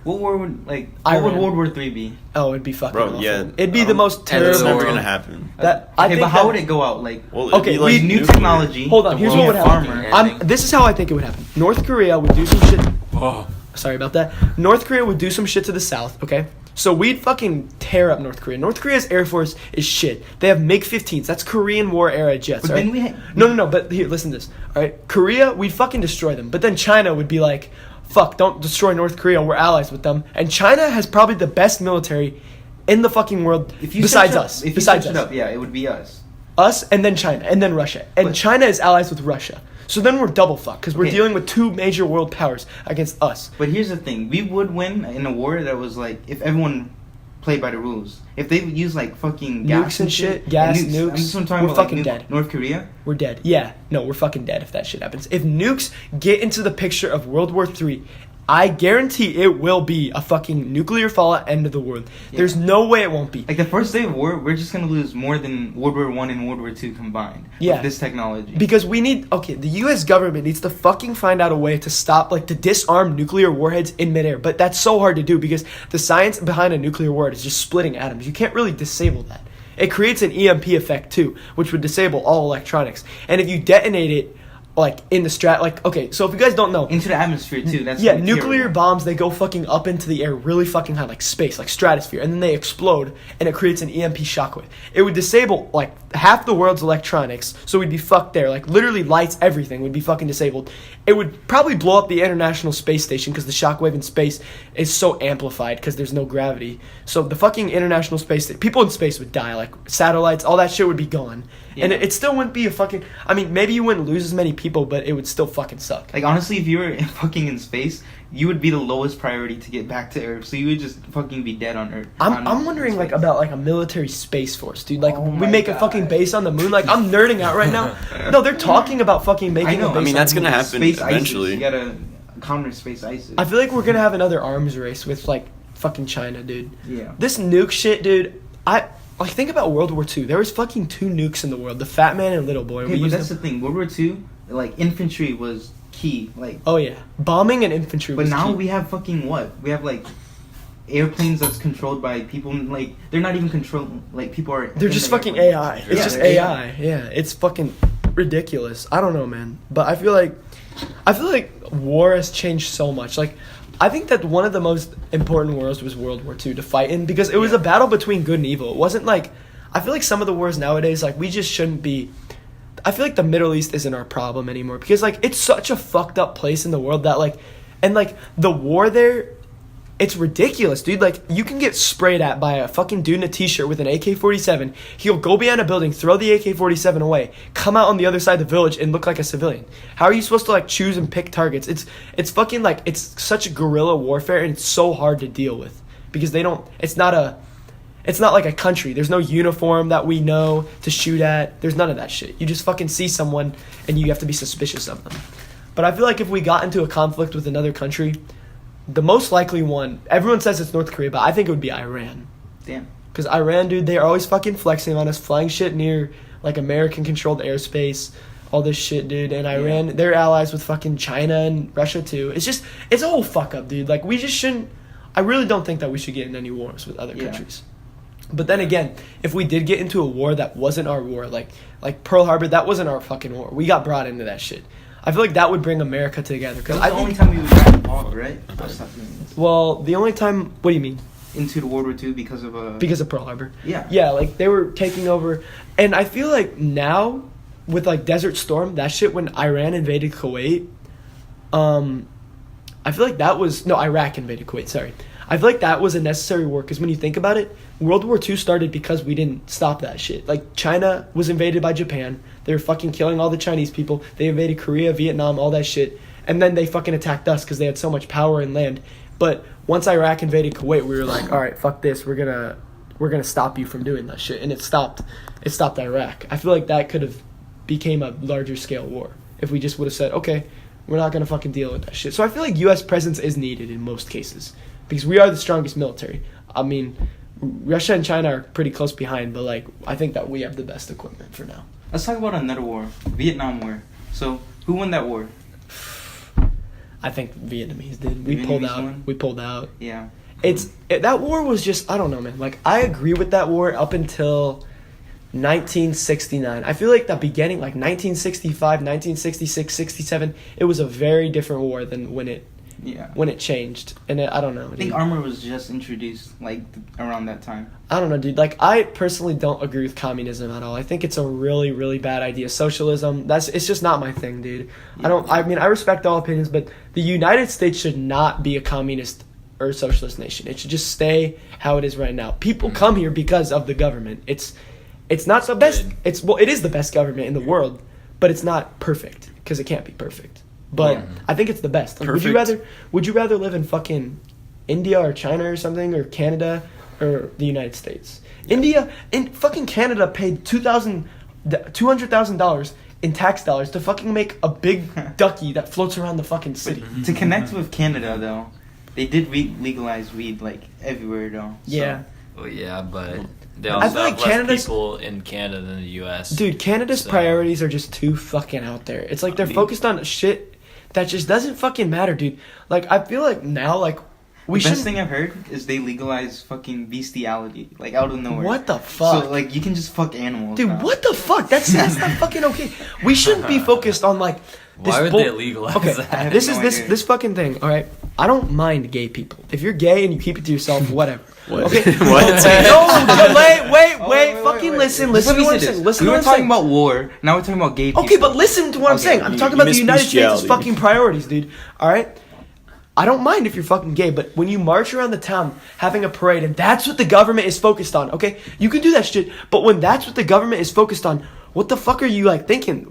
what war would what Iran. would World War III be? Oh, it'd be fucking Bro, awful. yeah. It'd be the most And it's It's terrible. never world. gonna happen. That Okay, I think but how that- would it go out? Like, Well, it'd Okay, be like we- new nuclear. technology. Hold on, the here's world what would farmer. happen. This is how I think it would happen. North Korea would do some shit. Oh. Sorry about that. North Korea would do some shit to the south, okay? So we'd fucking tear up North Korea. North Korea's Air Force is shit. They have MiG-15s. That's Korean War era jets, But right? then we had- No, but here, listen to this. All right? Korea, we'd fucking destroy them. But then China would be like, fuck, don't destroy North Korea. We're allies with them. And China has probably the best military in the fucking world If you besides search up- us. If you Besides search us. it up, yeah, it would be us. Us, and then China, and then Russia. And But- China is allies with Russia. So then we're double fucked because we're Okay. dealing with two major world powers against us. But here's the thing: we would win in a war that was like if everyone played by the rules. If they would use like fucking gas Nukes and shit, gas, nukes, I'm just talking we're about fucking like dead. North Korea. We're dead. Yeah, no, we're fucking dead if that shit happens. If nukes get into the picture of World War III, I guarantee it will be a fucking nuclear fallout end of the world. Yeah. There's no way it won't be. Like the first day of war, we're just gonna lose more than World War I and World War II combined. Yeah. With this technology. Because the US government needs to fucking find out a way to stop, like, to disarm nuclear warheads in midair. But that's so hard to do because the science behind a nuclear warhead is just splitting atoms. You can't really disable that. It creates an EMP effect too, which would disable all electronics. And if you detonate it, like, in the okay, so if you guys don't know, into the atmosphere too. That's yeah, like nuclear terrible. bombs, they go fucking up into the air really fucking high, like space, like stratosphere, and then they explode, and it creates an EMP shockwave. It would disable, like, half the world's electronics, so we'd be fucked there. Like, literally lights, everything would be fucking disabled. It would probably blow up the International Space Station, because the shockwave in space is so amplified, because there's no gravity. So the fucking International Space Station, people in space would die, like, satellites, all that shit would be gone. Yeah. And it still wouldn't be a fucking, I mean, maybe you wouldn't lose as many people, but it would still fucking suck. Like honestly, if you were fucking in space, you would be the lowest priority to get back to Earth. So you would just fucking be dead on Earth. I'm wondering like about like a military space force, dude. Like Oh we my make a God. fucking base on the moon. Like I'm nerding out right now. No, they're talking about fucking making I know. a base. I mean, on that's the moon. gonna happen Space eventually. ISIS. You gotta counter space ISIS. I feel like we're gonna have another arms race with like fucking China, dude. Yeah. This nuke shit, dude. Like think about World War II. There was fucking two nukes in the world: the Fat Man and Little Boy. Okay, We but used that's them. the thing. World War II, like infantry was key. Like, Oh yeah, bombing and infantry. but was now key. we have fucking what? We have like airplanes that's controlled by people. Like they're not even controlled. Like people are. They're in just the fucking airplane. AI. It's Yeah, just they're AI. Yeah, it's fucking ridiculous. I don't know, man. But I feel like war has changed so much. Like, I think that one of the most important wars was World War II to fight in because it was Yeah. a battle between good and evil. It wasn't like, I feel like some of the wars nowadays, like, we just shouldn't be. I feel like the Middle East isn't our problem anymore because, like, it's such a fucked up place in the world that, like, and, like, the war there, it's ridiculous, dude. Like, you can get sprayed at by a fucking dude in a t-shirt with an AK-47. He'll go behind a building, throw the AK-47 away, come out on the other side of the village and look like a civilian. How are you supposed to, like, choose and pick targets? It's fucking, like, it's such guerrilla warfare and it's so hard to deal with because they don't, it's not like a country. There's no uniform that we know to shoot at. There's none of that shit. You just fucking see someone and you have to be suspicious of them. But I feel like if we got into a conflict with another country, the most likely one, everyone says it's North Korea, but I think it would be Iran. Damn. Because Iran, dude, they are always fucking flexing on us, flying shit near, like, American-controlled airspace, all this shit, dude. And Iran, they're allies with fucking China and Russia, too. It's just, it's a whole fuck-up, dude. Like, we just shouldn't, I really don't think that we should get in any wars with other Yeah. countries. But then again, if we did get into a war that wasn't our war, like Pearl Harbor, that wasn't our fucking war. We got brought into that shit. I feel like that would bring America together. Because That was I the only think, time we would get involved, right? Us not doing this. well, the only time, what do you mean? Into the World War II because of Because of Pearl Harbor. yeah. Yeah, like they were taking over, and I feel like now with like Desert Storm, that shit when Iran invaded Kuwait, I feel like that was Iraq invaded Kuwait. Sorry, I feel like that was a necessary war because when you think about it, World War II started because we didn't stop that shit. Like China was invaded by Japan, they were fucking killing all the Chinese people. They invaded Korea, Vietnam, all that shit, and then they fucking attacked us because they had so much power and land. But once Iraq invaded Kuwait, we were like, all right, fuck this, we're gonna stop you from doing that shit, and it stopped Iraq. I feel like that could have became a larger scale war if we just would have said, okay, we're not gonna fucking deal with that shit. So I feel like U.S. presence is needed in most cases because we are the strongest military. I mean, Russia and China are pretty close behind, but like I think that we have the best equipment for now. Let's talk about another war, Vietnam War. So who won that war? I think Vietnamese did. We Vietnamese pulled out. won? We pulled out. Yeah. That war was just, I don't know, man. Like I agree with that war up until 1969. I feel like the beginning, like 1965, 1966, 67, it was a very different war than when it changed. And I don't know. I think armor was just introduced like around that time. I don't know, dude. Like I personally don't agree with communism at all. I think it's a really, really bad idea. Socialism, it's just not my thing, dude. I mean, I respect all opinions, but the United States should not be a communist or socialist nation. It should just stay how it is right now. People come here because of the government. It's not the best. It is the best government in the world, but it's not perfect because it can't be perfect. But I think it's the best. Like, would you rather live in fucking India or China or something, or Canada or the United States? India and fucking Canada paid $200,000 in tax dollars to fucking make a big ducky that floats around the fucking city. To connect with Canada though, they did legalize weed like everywhere though. So. Yeah. Well, yeah, but they I also feel like have less Canada's- people in Canada than the U.S. Dude, Canada's So- priorities are just too fucking out there. It's like they're focused on shit that just doesn't fucking matter, dude. Like, I feel like now, like, we The should. best thing I've heard is they legalize fucking bestiality, like out of nowhere. What the fuck? So like you can just fuck animals. Dude, now. what the fuck? That's not fucking okay. We shouldn't be focused on, like, this Why would bull- they legalize Okay, that? this I is have no this idea. this fucking thing, alright? I don't mind gay people. If you're gay and you keep it to yourself, whatever. What? Okay? What? No, wait, Oh, wait, fucking wait. listen Just to let me what I'm say this. saying. Listen We to were what I'm talking saying. about war. Now we're talking about gay people. Okay, but listen to what I'm Okay, saying. I'm you- talking you about the missed United States' bestiality. fucking priorities, dude. Alright? I don't mind if you're fucking gay, but when you march around the town having a parade and that's what the government is focused on, okay? You can do that shit, but when that's what the government is focused on, what the fuck are you, like, thinking?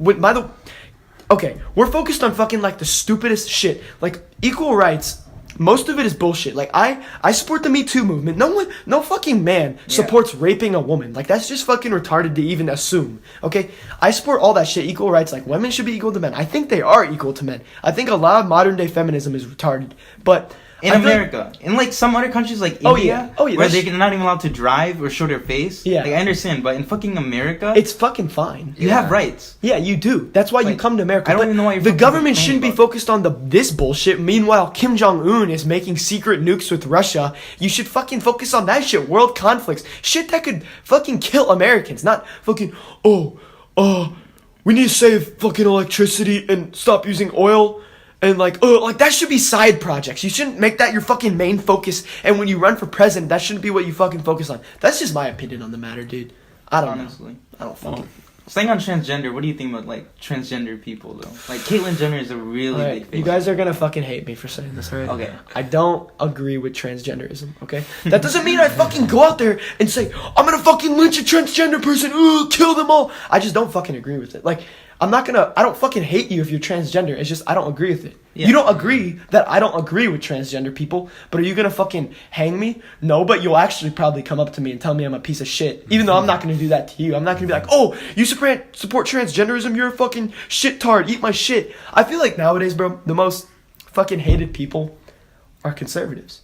Okay, we're focused on fucking, like, the stupidest shit. Like, equal rights, most of it is bullshit. Like, I support the Me Too movement. No fucking man supports raping a woman. Like, that's just fucking retarded to even assume, okay? I support all that shit, equal rights. Like, women should be equal to men. I think they are equal to men. I think a lot of modern-day feminism is retarded. But in I feel like- America, in like some other countries like Oh, India, yeah. Oh, yeah, where that's- they're not even allowed to drive or show their face. Yeah. Like I understand, but in fucking America, it's fucking fine. you have rights. Yeah, you do. That's why you Like, come to America. I don't But even know why you're the fucking government complaining shouldn't be about focused on this bullshit. Meanwhile, Kim Jong Un is making secret nukes with Russia. You should fucking focus on that shit. World conflicts, shit that could fucking kill Americans. Not fucking we need to save fucking electricity and stop using oil. And like that should be side projects. You shouldn't make that your fucking main focus. And when you run for president, that shouldn't be what you fucking focus on. That's just my opinion on the matter, dude. I don't Honestly. know. I don't fucking. Staying on transgender, what do you think about like transgender people though? Like Caitlyn Jenner is a really Alright, big face. you guys are gonna fucking hate me for saying this, alright? Okay. I don't agree with transgenderism, okay? That doesn't mean I fucking go out there and say, I'm gonna fucking lynch a transgender person, kill them all. I just don't fucking agree with it. Like, I don't fucking hate you if you're transgender. It's just, I don't agree with it. Yeah. You don't agree that I don't agree with transgender people, but are you gonna fucking hang me? No, but you'll actually probably come up to me and tell me I'm a piece of shit. Even though I'm not gonna do that to you. I'm not gonna be like, oh, you support transgenderism? You're a fucking shit-tard. Eat my shit. I feel like nowadays, bro, the most fucking hated people are conservatives.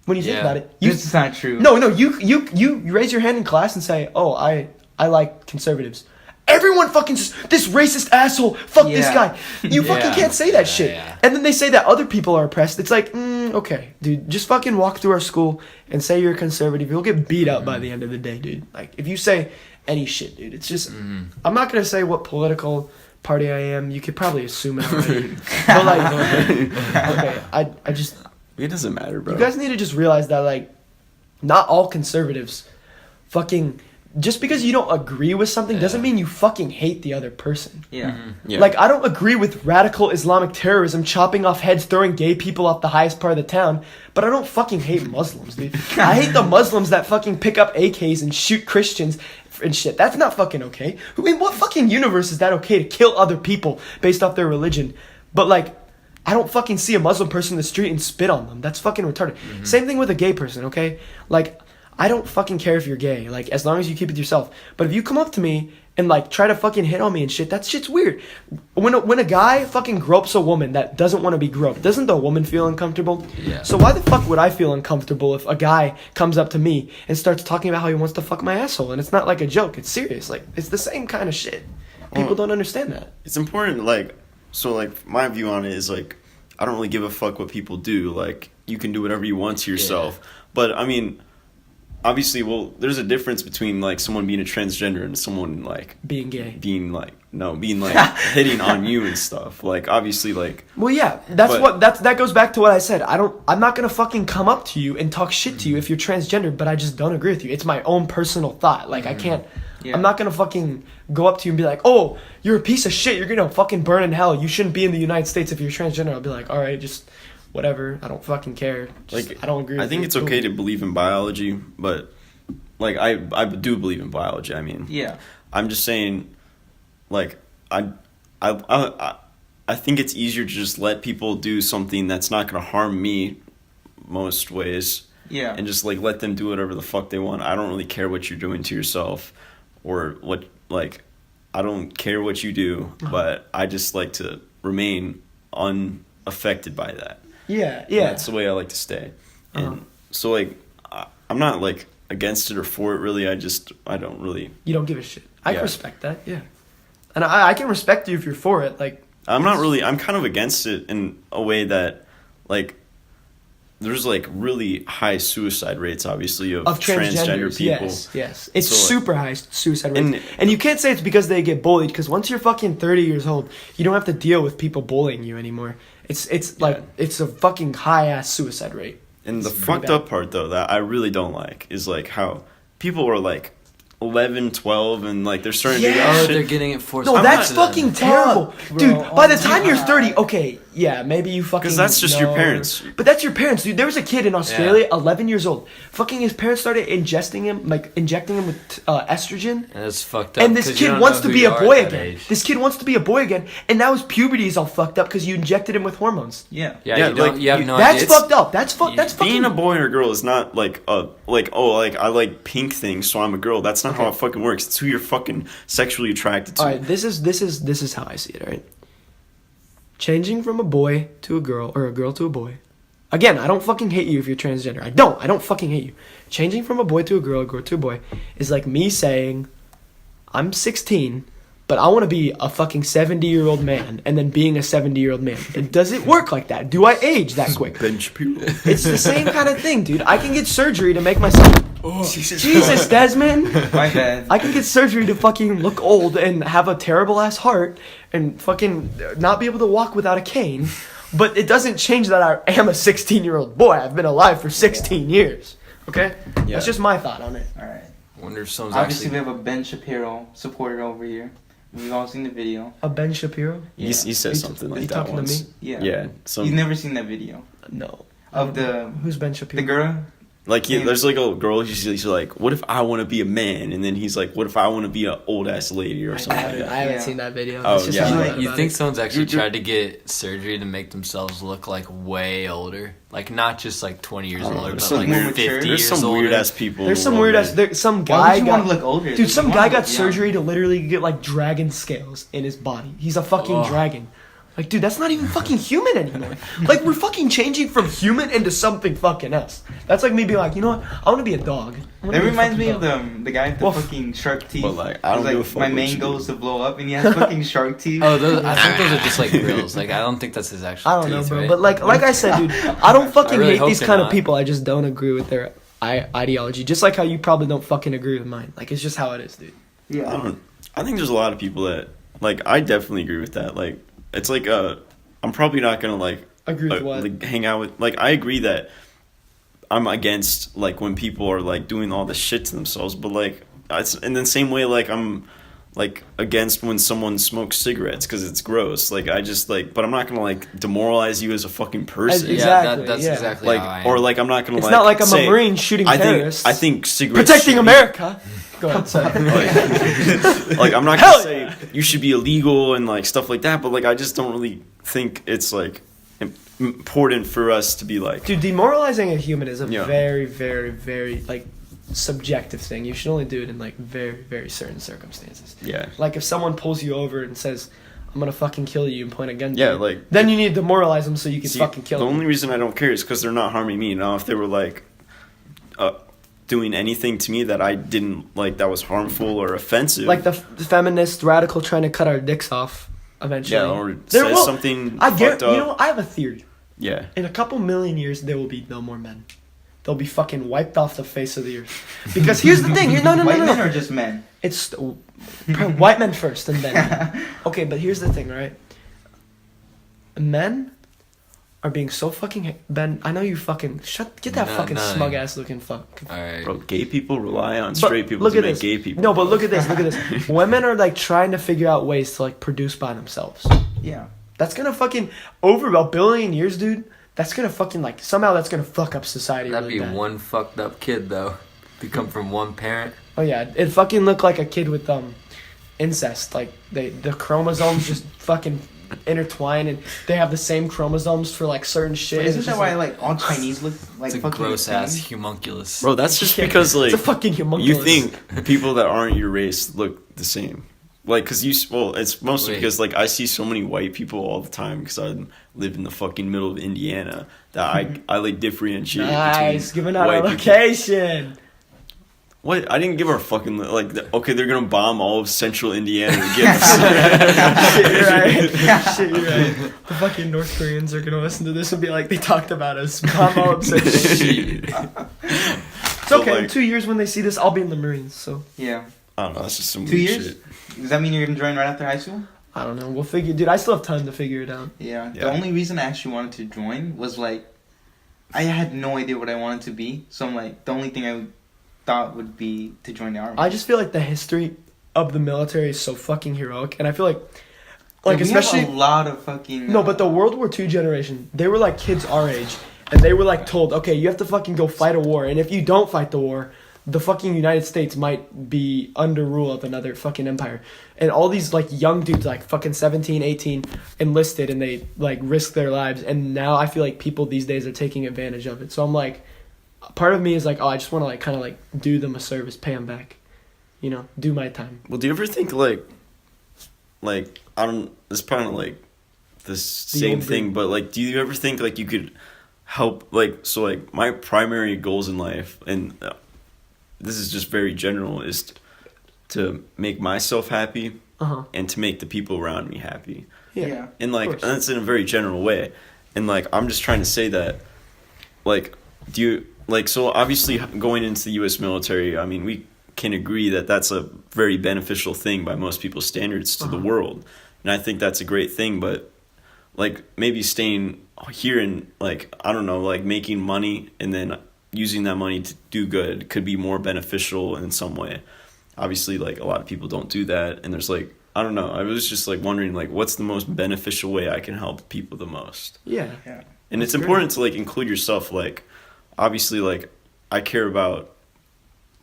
When you think Yeah. about it. This is not true. No, you raise your hand in class and say, oh, I like conservatives. Everyone fucking says, this racist asshole, fuck this Yeah. guy. You fucking Yeah. can't say that Yeah, shit. yeah. And then they say that other people are oppressed. It's like, okay, dude, just fucking walk through our school and say you're a conservative. You'll get beat up by the end of the day, dude. Like, if you say any shit, dude, it's just, I'm not gonna say what political party I am. You could probably assume it already. But like, okay, I just, It doesn't matter, bro. you guys need to just realize that, like, not all conservatives fucking, just because you don't agree with something doesn't mean you fucking hate the other person. Yeah. Yeah. Like, I don't agree with radical Islamic terrorism, chopping off heads, throwing gay people off the highest part of the town, but I don't fucking hate Muslims, dude. I hate the Muslims that fucking pick up AKs and shoot Christians and shit. That's not fucking okay. In what fucking universe is that okay to kill other people based off their religion? But, like, I don't fucking see a Muslim person in the street and spit on them. That's fucking retarded. Same thing with a gay person, okay? Like, I don't fucking care if you're gay, like, as long as you keep it to yourself. But if you come up to me and like try to fucking hit on me and shit. That shit's weird. When a guy fucking gropes a woman that doesn't want to be groped, doesn't the woman feel uncomfortable? Yeah. So why the fuck would I feel uncomfortable if a guy comes up to me and starts talking about how he wants to fuck my asshole? And it's not like a joke. It's serious. Like, it's the same kind of shit. People don't understand that. It's important, like, so, like, my view on it is, like, I don't really give a fuck what people do. Like, you can do whatever you want to yourself. Yeah. But, I mean, obviously, well, there's a difference between, like, someone being a transgender and someone, like, Being gay. being, like, hitting on you and stuff. Like, obviously, like... Well, yeah, that goes back to what I said. I'm not gonna fucking come up to you and talk shit to you if you're transgender, but I just don't agree with you. It's my own personal thought. Like, I can't... Yeah. I'm not gonna fucking go up to you and be like, oh, you're a piece of shit, you're gonna fucking burn in hell, you shouldn't be in the United States if you're transgender. I'll be like, alright, just whatever, I don't fucking care. Just, like, I don't agree with I think you. it's okay to believe in biology, but, like, I do believe in biology. I mean, Yeah. I'm just saying, like, I think it's easier to just let people do something that's not gonna harm me most ways. Yeah. And just, like, let them do whatever the fuck they want. I don't really care what you're doing to yourself. Or what, like, I don't care what you do, but I just like to remain unaffected by that. Yeah. That's the way I like to stay. And so, like, I'm not, like, against it or for it, really. I don't really... You don't give a shit. I Yeah. can respect that, yeah. And I can respect you if you're for it, like... I'm kind of against it in a way that, like, there's, like, really high suicide rates, obviously, of transgender people. Yes. It's So, like, super high suicide rates. And you can't say it's because they get bullied, because once you're fucking 30 years old, you don't have to deal with people bullying you anymore. It's like, it's a fucking high-ass suicide rate. And the It's fucked pretty up part, though, that I really don't like is, like, how people are, like, 11, 12, and, like, they're starting to Yeah. do Oh, shit. they're getting it forced. No, I'm that's not- fucking terrible. Fuck, Dude, bro. by the Oh, time you're God. 30, okay, yeah, maybe you fucking... 'Cause that's just your know. parents. But that's your parents, dude. There was a kid in Australia, 11 years old. Fucking his parents started injecting him with estrogen. And that's fucked up. And this 'cause you kid don't wants know to who be you a are boy at that again. age. This kid wants to be a boy again, and now his puberty is all fucked up because you injected him with hormones. Yeah. Yeah, Yeah, you don't. like, You have no That's idea. fucked up. That's fucking. Being a boy or a girl is not like I like pink things, so I'm a girl. That's not how it fucking works. It's who you're fucking sexually attracted to. All right, this is how I see it. All right, changing from a boy to a girl or a girl to a boy. Again, I don't fucking hate you if you're transgender. I don't fucking hate you. Changing from a boy to a girl to a boy is like me saying, I'm 16, but I want to be a fucking 70-year-old man, and then being a 70-year-old man. Does it work like that? Do I age that quick? Ben Shapiro. It's the same kind of thing, dude. I can get surgery to make myself... Jesus, Desmond. My bad. I can get surgery to fucking look old and have a terrible ass heart and fucking not be able to walk without a cane. But it doesn't change that I am a 16-year-old boy. I've been alive for 16 years. Okay? Yeah. That's just my thought on it. All right. Wonder if someone's Obviously, actually. we have a Ben Shapiro supporter over here. We've all seen the video. A Ben Shapiro? He said something Are like you that talking once. to me? Yeah. Yeah. Some You've never seen that video No. of the Who's Ben Shapiro? girl? like there's like a girl. He's like, what if I want to be a man? And then he's like, what if I want to be an old ass lady or I something like haven't, that. I haven't Yeah. seen that video. Oh, That's just yeah. how I Like, thought You about think it. someone's actually You're- tried to get surgery to make themselves look like way older, like not just like 20 years I don't know, older, there's but some like weird- 50 there's years There's some older. weird ass people. There's some in the weird world, ass... man. Some Why guy would you got... want to look older? Dude, some You guy wanna got look young. surgery to literally get like dragon scales in his body. He's a fucking Oh. dragon. Like, dude, that's not even fucking human anymore. Like, we're fucking changing from human into something fucking else. That's like me being like, you know what? I want to be a dog. I wanna That be a reminds me fucking of dog. the guy with the Well, fucking shark teeth. But, like, I don't He's give a like, fuck my what main you goal do. is to blow up, and he has fucking shark teeth. Oh, I think those are just like grills. Like I don't think that's his actual. I don't know, teeth, bro. right? But like I said, dude, I don't fucking really hate hope these they're kind of not. people. I just don't agree with their ideology. Just like how you probably don't fucking agree with mine. Like, it's just how it is, dude. I think there's a lot of people that like. I definitely agree with that. Like, it's like I'm probably not gonna like Agree with what? like, hang out with. Like, I agree that I'm against like when people are like doing all this shit to themselves. But like, it's in the same way like I'm like against when someone smokes cigarettes because it's gross. Like, I just like, but I'm not gonna like demoralize you as a fucking person. As- yeah, exactly, that's yeah. exactly Like, how I am. or like I'm not gonna It's like. not like I'm say, a Marine shooting terrorists. I think cigarettes Protecting should be- America. Go ahead, sorry. like I'm not Hell gonna say you should be illegal and like stuff like that, but like I just don't really think it's like important for us to be like Dude, demoralizing a human is a Yeah. very, very, very, like, subjective thing. You should only do it in like very, very certain circumstances. Yeah. Like if someone pulls you over and says, "I'm gonna fucking kill you," and point a gun. To Yeah, you, like then you need to demoralize them so you can see, fucking kill the them. only reason I don't care is because they're not harming me. Now, if they were like doing anything to me that I didn't like, that was harmful or offensive, Like the feminist radical trying to cut our dicks off eventually. yeah, or There says will- something I fucked get. up. You know, I have a theory. Yeah. In a couple million years, there will be no more men. They'll be fucking wiped off the face of the earth. Because here's the thing. No. White men or just men? It's white men first and then. Okay, but here's the thing, right? Men are being so fucking. Ben, I know you fucking. Get that No, fucking no. smug ass looking fuck. All right. Bro, gay people rely on But straight people look to at make this. gay people. No, but look at this. Look at this. Women are like trying to figure out ways to like produce by themselves. Yeah. That's gonna fucking over a billion years, dude. That's gonna fucking like somehow that's gonna fuck up society. That'd really be bad. one fucked up kid though. To come from one parent. Oh yeah, it fucking looked like a kid with incest. Like the chromosomes just fucking intertwine and they have the same chromosomes for like certain shit. But isn't It's that just why like all Chinese look like It's a fucking gross ass insane? homunculus. Bro, that's just Yeah, because like it's a fucking homunculus. you think people that aren't your race look the same. Like, cause it's mostly Wait. because like I see so many white people all the time because I live in the fucking middle of Indiana that I like differentiate. Nice, between giving out our white people. location. What? I didn't give her fucking okay. They're gonna bomb all of central Indiana to get Shit, you're this. right. Shit, you're right. The fucking North Koreans are gonna listen to this and be like, they talked about us. Bomb all of Central. Shit. It's So, okay. In like- 2 years when they see this, I'll be in the Marines. So Yeah. I don't know. That's just some 2 weird years? shit. Does that mean you're gonna join right after high school? I don't know. We'll figure. Dude, I still have time to figure it out. Yeah. Yeah. The only reason I actually wanted to join was like, I had no idea what I wanted to be. So I'm like, the only thing I thought would be to join the army. I just feel like the history of the military is so fucking heroic, and I feel like Like we especially have a lot of fucking. no, but the World War II generation, they were like kids our age, and they were like told, okay, you have to fucking go fight a war, and if you don't fight the war, the fucking United States might be under rule of another fucking empire. And all these like young dudes, like fucking 17, 18, enlisted, and they like risk their lives. And now I feel like people these days are taking advantage of it. So I'm like, part of me is like, oh, I just want to like kind of like do them a service, pay them back, you know, do my time. Well, do you ever think like I don't? It's probably not like the same old thing, dream. but like, do you ever think like you could help? Like, so like my primary goals in life, and this is just very general, is to make myself happy and to make the people around me happy. Yeah. And like course. that's in a very general way. And like I'm just trying to say that like do you like so obviously going into the US military, I mean we can agree that that's a very beneficial thing by most people's standards to the world. And I think that's a great thing, but like maybe staying here and like I don't know, like making money and then using that money to do good could be more beneficial in some way. Obviously like a lot of people don't do that, and there's like I don't know, I was just like wondering like what's the most beneficial way I can help people the most. Yeah. Yeah. And That's it's important to like include yourself. Like obviously like I care about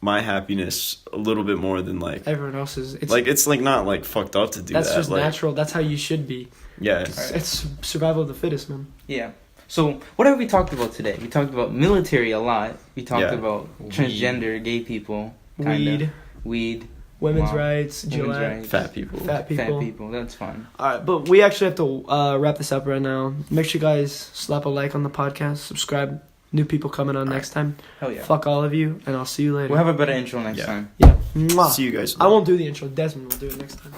my happiness a little bit more than like Everyone else is. It's like it's like not like fucked up to do that's that. just like, natural. That's how you should be. Yeah. It's survival of the fittest, man. Yeah. So what have we talked about today? We talked about military a lot. We talked Yeah. about Weed. transgender, gay people, kinda. Weed, Women's Wow. rights, women's Gillette, rights, Fat people. fat people. fat people. That's fun. All right, but we actually have to wrap this up right now. Make sure you guys slap a like on the podcast, subscribe. New people coming on next time. Hell yeah. Fuck all of you, and I'll see you later. We'll have a better intro next Yeah. time. yeah. Mwah. See you guys. I won't do the intro. Desmond will do it next time.